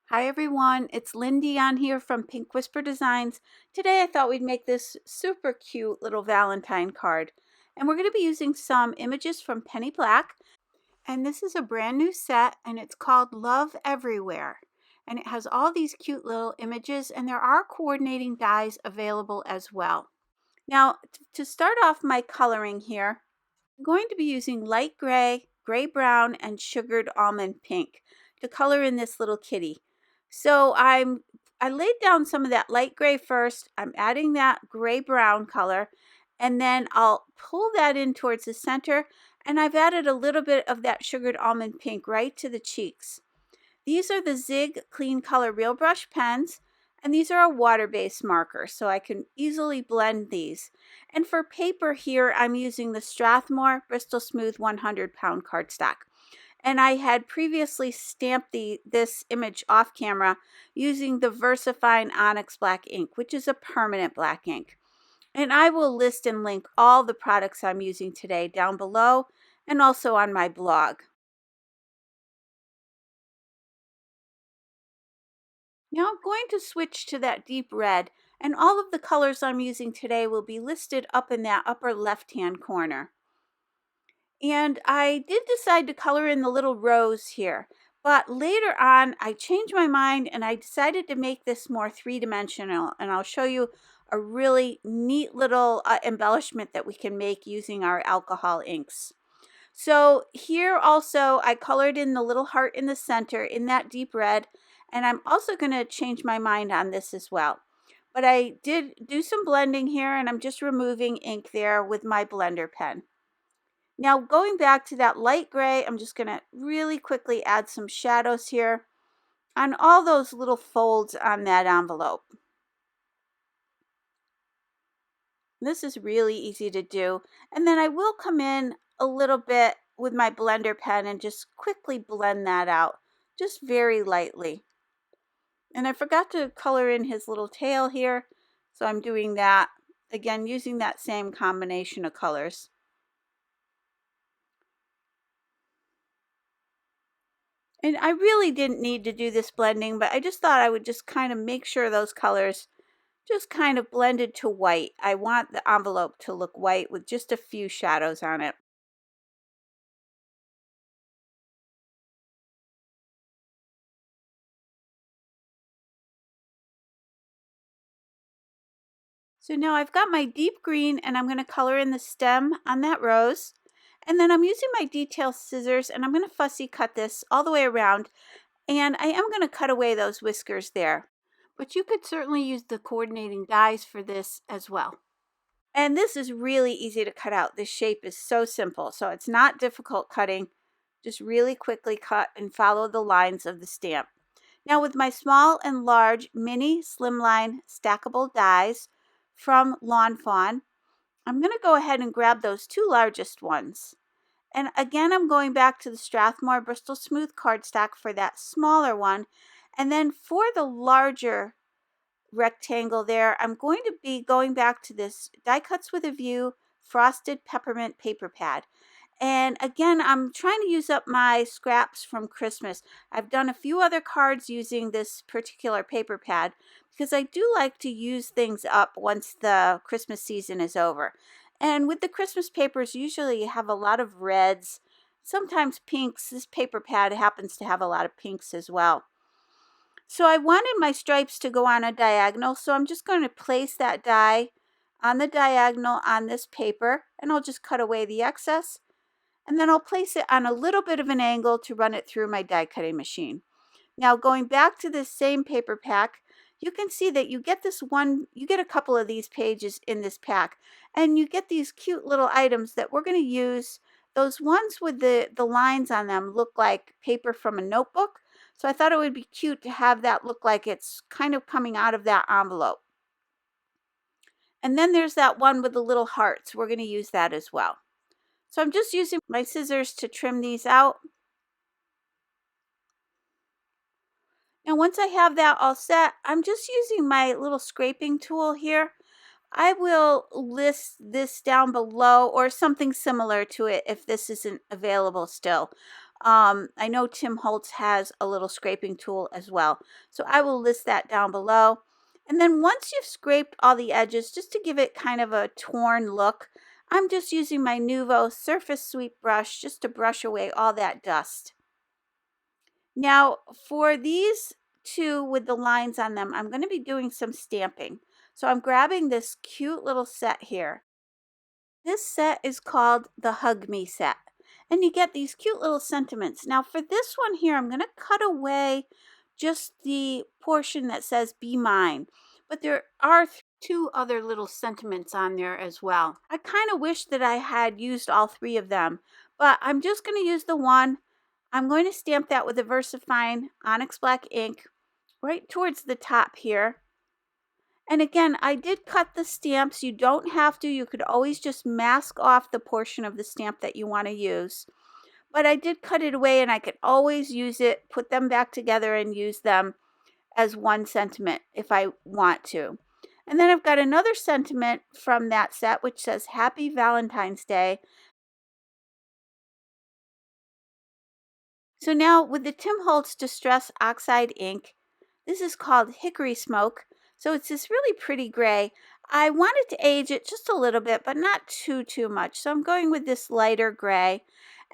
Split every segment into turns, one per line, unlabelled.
Hi everyone, it's Lindy on here from Pink Whisper Designs. Today I thought we'd make this super cute little Valentine card. And we're going to be using some images from Penny Black. And this is a brand new set and it's called Love Everywhere. And it has all these cute little images and there are coordinating dies available as well. Now to start off my coloring here, I'm going to be using light gray, gray brown, and sugared almond pink to color in this little kitty. So I laid down some of that light gray first. I'm adding that gray brown color, and then I'll pull that in towards the center, and I've added a little bit of that sugared almond pink right to the cheeks. These are the Zig Clean Color Real Brush pens, and these are a water-based marker, so I can easily blend these. And for paper here, I'm using the Strathmore Bristol Smooth 100-pound cardstock. And I had previously stamped this image off camera using the VersaFine Onyx Black ink, which is a permanent black ink. And I will list and link all the products I'm using today down below and also on my blog. Now I'm going to switch to that deep red, and all of the colors I'm using today will be listed up in that upper left-hand corner. And I did decide to color in the little rose here, but later on I changed my mind and I decided to make this more three-dimensional, and I'll show you a really neat little embellishment that we can make using our alcohol inks. So here also I colored in the little heart in the center in that deep red, and I'm also going to change my mind on this as well. But I did do some blending here, and I'm just removing ink there with my blender pen. Now going back to that light gray, I'm just going to really quickly add some shadows here on all those little folds on that envelope. This is really easy to do. And then I will come in a little bit with my blender pen and just quickly blend that out, just very lightly. And I forgot to color in his little tail here, so I'm doing that again using that same combination of colors. And I really didn't need to do this blending, but I just thought I would just kind of make sure those colors just kind of blended to white. I want the envelope to look white with just a few shadows on it. So now I've got my deep green and I'm going to color in the stem on that rose. And then I'm using my detail scissors and I'm going to fussy cut this all the way around. And I am going to cut away those whiskers there. But you could certainly use the coordinating dies for this as well. And this is really easy to cut out. This shape is so simple, so it's not difficult cutting. Just really quickly cut and follow the lines of the stamp. Now with my small and large mini Slimline stackable dies from Fawn, I'm going to go ahead and grab those two largest ones. And again, I'm going back to the Strathmore Bristol Smooth cardstock for that smaller one. And then for the larger rectangle there, I'm going to be going back to this Die Cuts with a View Frosted Peppermint paper pad. And again, I'm trying to use up my scraps from Christmas. I've done a few other cards using this particular paper pad because I do like to use things up once the Christmas season is over. And with the Christmas papers, usually you have a lot of reds, sometimes pinks. This paper pad happens to have a lot of pinks as well. So I wanted my stripes to go on a diagonal, so I'm just going to place that die on the diagonal on this paper, and I'll just cut away the excess. And then I'll place it on a little bit of an angle to run it through my die cutting machine. Now going back to this same paper pack, you can see that you get you get a couple of these pages in this pack, and you get these cute little items that we're going to use. Those ones with the lines on them look like paper from a notebook, so I thought it would be cute to have that look like it's kind of coming out of that envelope. And then there's that one with the little hearts. We're going to use that as well. So I'm just using my scissors to trim these out. Now once I have that all set, I'm just using my little scraping tool here. I will list this down below or something similar to it if this isn't available still. I know Tim Holtz has a little scraping tool as well. So I will list that down below. And then once you've scraped all the edges, just to give it kind of a torn look, I'm just using my Nuvo Surface Sweep brush just to brush away all that dust. Now for these two with the lines on them, I'm going to be doing some stamping. So I'm grabbing this cute little set here. This set is called the Hug Me set. And you get these cute little sentiments. Now for this one here, I'm going to cut away just the portion that says be mine. But there are two other little sentiments on there as well. I kind of wish that I had used all three of them, but I'm just going to use the one. I'm going to stamp that with a VersaFine Onyx Black ink right towards the top here. And again, I did cut the stamps. You don't have to. You could always just mask off the portion of the stamp that you want to use. But I did cut it away, and I could always use it, put them back together and use them as one sentiment if I want to. And then I've got another sentiment from that set which says Happy Valentine's Day. So now with the Tim Holtz Distress Oxide ink, this is called Hickory Smoke. So it's this really pretty gray. I wanted to age it just a little bit, but not too much. So I'm going with this lighter gray.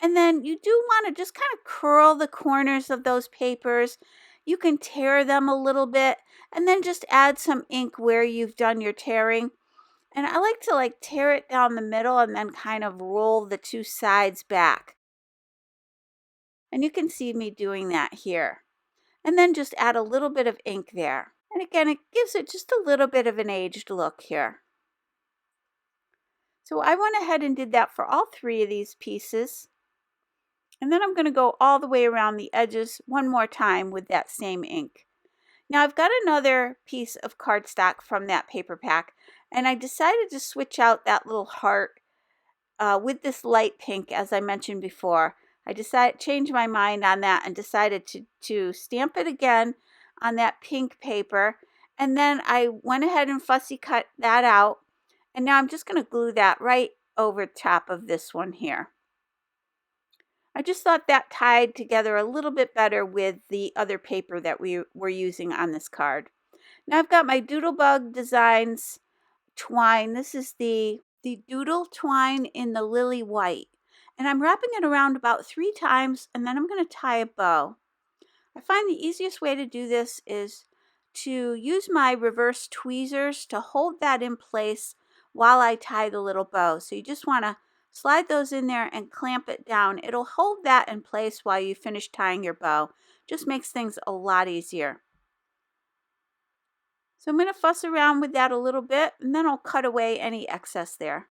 And then you do want to just kind of curl the corners of those papers. You can tear them a little bit and then just add some ink where you've done your tearing. And I like to tear it down the middle and then kind of roll the two sides back. And you can see me doing that here. And then just add a little bit of ink there. And again, it gives it just a little bit of an aged look here. So I went ahead and did that for all three of these pieces. And then I'm going to go all the way around the edges one more time with that same ink. Now I've got another piece of cardstock from that paper pack, and I decided to switch out that little heart with this light pink, as I mentioned before. I changed my mind on that and decided to stamp it again on that pink paper. And then I went ahead and fussy cut that out. And now I'm just going to glue that right over top of this one here. I just thought that tied together a little bit better with the other paper that we were using on this card. Now I've got my Doodlebug Designs twine. This is the Doodle twine in the Lily White. And I'm wrapping it around about 3 times, and then I'm going to tie a bow. I find the easiest way to do this is to use my reverse tweezers to hold that in place while I tie the little bow. So you just want to slide those in there and clamp it down. It'll hold that in place while you finish tying your bow. Just makes things a lot easier. So I'm going to fuss around with that a little bit, and then I'll cut away any excess there.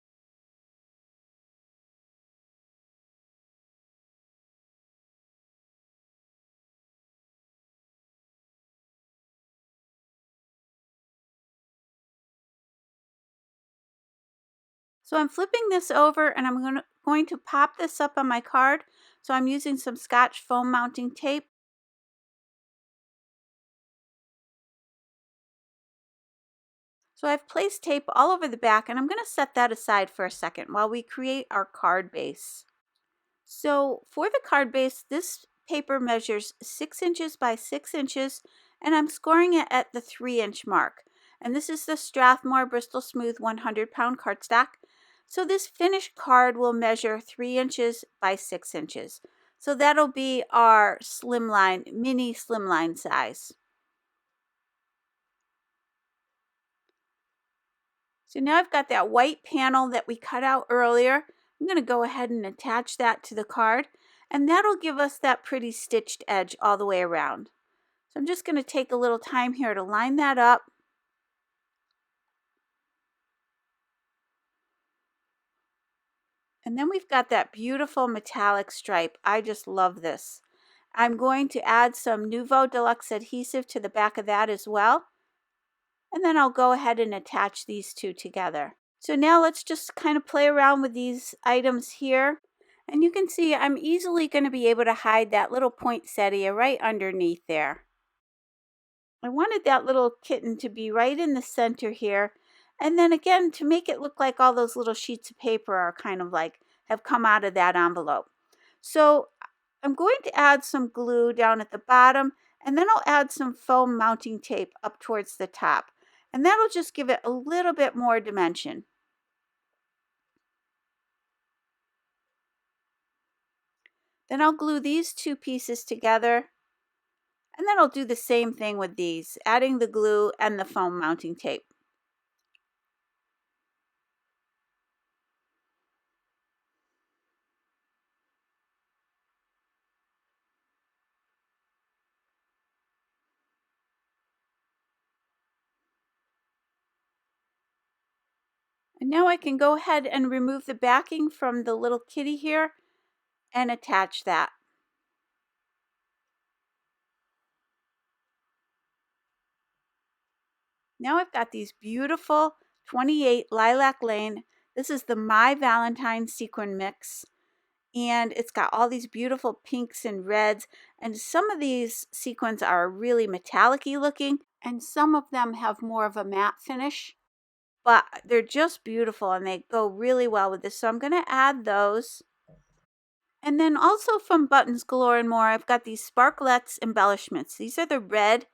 So I'm flipping this over, and I'm going to pop this up on my card. So I'm using some Scotch foam mounting tape. So I've placed tape all over the back, and I'm going to set that aside for a second while we create our card base. So for the card base, this paper measures 6 inches by 6 inches, and I'm scoring it at the 3-inch mark. And this is the Strathmore Bristol Smooth 100-pound cardstock. So this finished card will measure 3 inches by 6 inches. So that'll be our slimline, mini slimline size. So now I've got that white panel that we cut out earlier. I'm going to go ahead and attach that to the card, and that'll give us that pretty stitched edge all the way around. So I'm just going to take a little time here to line that up. And then we've got that beautiful metallic stripe. I just love this. I'm going to add some Nuvo Deluxe adhesive to the back of that as well. And then I'll go ahead and attach these two together. So now let's just kind of play around with these items here. And you can see I'm easily going to be able to hide that little poinsettia right underneath there. I wanted that little kitten to be right in the center here. And then again, to make it look like all those little sheets of paper are kind of have come out of that envelope. So I'm going to add some glue down at the bottom, and then I'll add some foam mounting tape up towards the top. And that'll just give it a little bit more dimension. Then I'll glue these two pieces together, and then I'll do the same thing with these, adding the glue and the foam mounting tape. And now I can go ahead and remove the backing from the little kitty here and attach that. Now I've got these beautiful 28 Lilac Lane. This is the My Valentine Sequin Mix. And it's got all these beautiful pinks and reds. And some of these sequins are really metallic-y looking, and some of them have more of a matte finish. But they're just beautiful, and they go really well with this. So I'm going to add those. And then also from Buttons Galore and More, I've got these Sparklettes embellishments. These are the red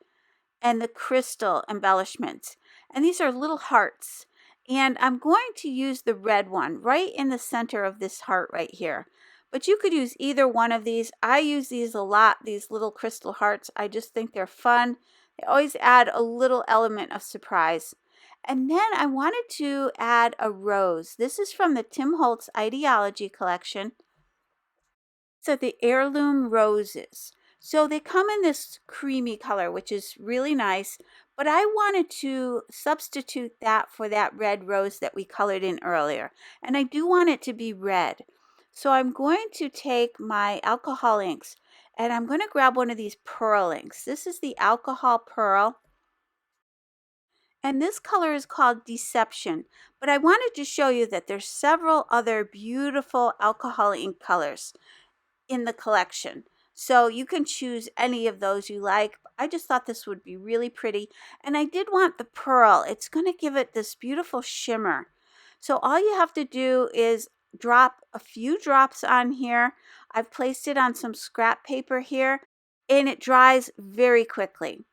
and the crystal embellishments. And these are little hearts. And I'm going to use the red one right in the center of this heart right here. But you could use either one of these. I use these a lot, these little crystal hearts. I just think they're fun. They always add a little element of surprise. And then I wanted to add a rose. This is from the Tim Holtz Idea-ology collection. So the Heirloom Roses. So they come in this creamy color, which is really nice, but I wanted to substitute that for that red rose that we colored in earlier. And I do want it to be red. So I'm going to take my alcohol inks, and I'm going to grab one of these pearl inks. This is the Alcohol Pearl. And this color is called Deception, but I wanted to show you that there's several other beautiful alcohol ink colors in the collection. So you can choose any of those you like. I just thought this would be really pretty. And I did want the pearl. It's going to give it this beautiful shimmer. So all you have to do is drop a few drops on here. I've placed it on some scrap paper here, and it dries very quickly.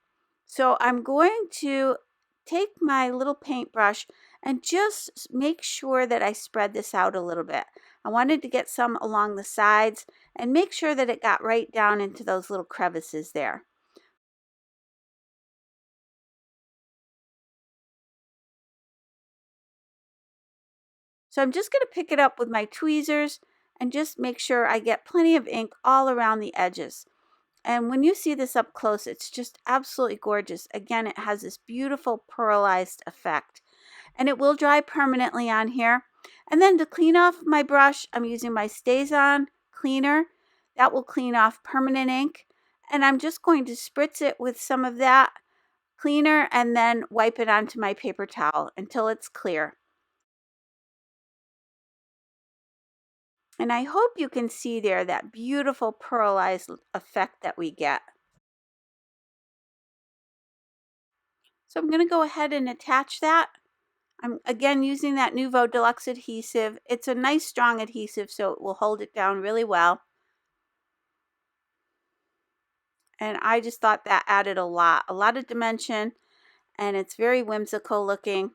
So I'm going to take my little paintbrush and just make sure that I spread this out a little bit. I wanted to get some along the sides and make sure that it got right down into those little crevices there. So I'm just going to pick it up with my tweezers and just make sure I get plenty of ink all around the edges. And when you see this up close, it's just absolutely gorgeous. Again, it has this beautiful pearlized effect. And it will dry permanently on here. And then to clean off my brush, I'm using my StazOn cleaner. That will clean off permanent ink. And I'm just going to spritz it with some of that cleaner and then wipe it onto my paper towel until it's clear. And I hope you can see there that beautiful pearlized effect that we get. So I'm going to go ahead and attach that. I'm again using that Nuvo Deluxe adhesive. It's a nice strong adhesive, so it will hold it down really well. And I just thought that added a lot of dimension, and it's very whimsical looking.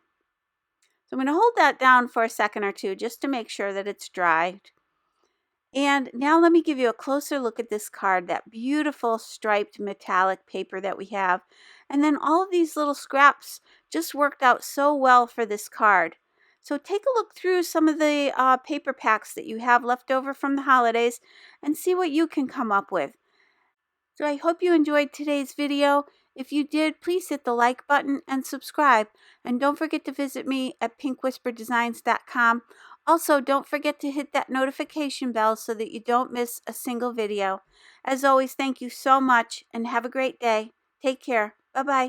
So I'm going to hold that down for a second or two just to make sure that it's dried. And now let me give you a closer look at this card, that beautiful striped metallic paper that we have. And then all of these little scraps just worked out so well for this card. So take a look through some of the paper packs that you have left over from the holidays and see what you can come up with. So I hope you enjoyed today's video. If you did, please hit the like button and subscribe. And don't forget to visit me at pinkwhisperdesigns.com. Also, don't forget to hit that notification bell so that you don't miss a single video. As always, thank you so much and have a great day. Take care. Bye-bye.